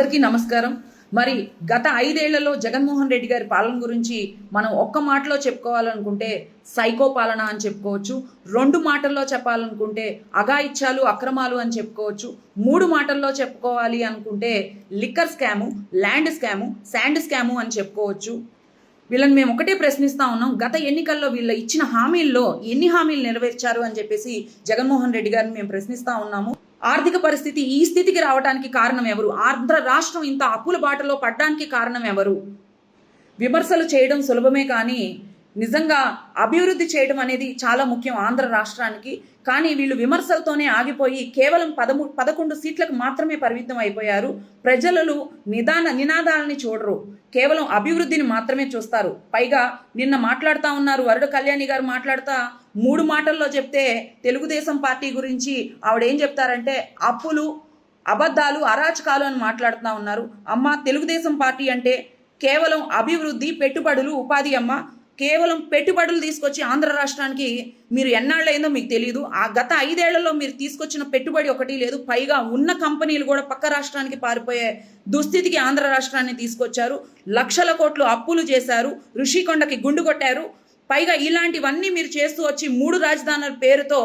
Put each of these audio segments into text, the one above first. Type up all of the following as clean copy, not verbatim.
అందరికీ నమస్కారం. మరి గత 5 ఏళ్లలో జగన్మోహన్ రెడ్డి గారి పాలన గురించి మనం ఒక్క మాటలో చెప్పుకోవాలనుకుంటే సైకో పాలన అని చెప్పుకోవచ్చు. 2 మాటల్లో చెప్పాలనుకుంటే అఘాయిత్యాలు, అక్రమాలు అని చెప్పుకోవచ్చు. 3 మాటల్లో చెప్పుకోవాలి అనుకుంటే liquor scam, land scam, sand scam అని చెప్పుకోవచ్చు. వీళ్ళని మేము ఒకటే ప్రశ్నిస్తా ఉన్నాం. గత ఎన్నికల్లో వీళ్ళ ఇచ్చిన హామీల్లో ఎన్ని హామీలు నెరవేర్చారు అని చెప్పేసి జగన్మోహన్ రెడ్డి గారిని మేము ప్రశ్నిస్తా ఉన్నాము. ఆర్థిక పరిస్థితి ఈ స్థితికి రావడానికి కారణం ఎవరు? ఆంధ్ర రాష్ట్రం ఇంత అప్పుల బాటలో పడ్డానికి కారణం ఎవరు? విమర్శలు చేయడం సులభమే కానీ నిజంగా అభివృద్ధి చేయడం అనేది చాలా ముఖ్యం ఆంధ్ర రాష్ట్రానికి. కానీ వీళ్ళు విమర్శలతోనే ఆగిపోయి కేవలం 11 సీట్లకు మాత్రమే పరిమితం అయిపోయారు. ప్రజలు నినాదాలని చూడరు, కేవలం అభివృద్ధిని మాత్రమే చూస్తారు. పైగా నిన్న మాట్లాడుతూ ఉన్నారు వరుడ కళ్యాణి గారు మాట్లాడుతా 3 మాటల్లో చెప్తే తెలుగుదేశం పార్టీ గురించి ఆవిడేం చెప్తారంటే అప్పులు, అబద్ధాలు, అరాచకాలు అని మాట్లాడుతూ ఉన్నారు. అమ్మ, తెలుగుదేశం పార్టీ అంటే కేవలం అభివృద్ధి, పెట్టుబడులు, ఉపాధి అమ్మ. కేవలం పెట్టుబడులు తీసుకొచ్చి ఆంధ్ర రాష్ట్రానికి మీరు ఎన్నాళ్ళైందో మీకు తెలియదు. ఆ గత 5 ఏళ్లలో మీరు తీసుకొచ్చిన పెట్టుబడి ఒకటి లేదు. పైగా ఉన్న కంపెనీలు కూడా పక్క రాష్ట్రానికి పారిపోయే దుస్థితికి ఆంధ్ర రాష్ట్రాన్ని తీసుకొచ్చారు. లక్షల కోట్లు అప్పులు చేశారు, ఋషికొండకి గుండు కొట్టారు. పైగా ఇలాంటివన్నీ మీరు చేస్తూ వచ్చి 3 రాజధానుల పేరుతో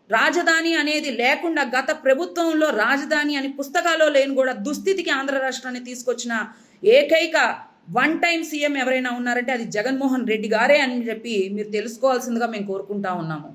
రాజధాని అనేది లేకుండా గత ప్రభుత్వంలో రాజధాని అని పుస్తకాల్లో లేని కూడా దుస్థితికి ఆంధ్ర రాష్ట్రాన్ని తీసుకొచ్చిన ఏకైక 1 టైం సీఎం ఎవరైనా ఉన్నారంటే అది జగన్మోహన్ రెడ్డి గారే అని చెప్పి మీరు తెలుసుకోవాల్సిందిగా మేము కోరుకుంటా ఉన్నాము.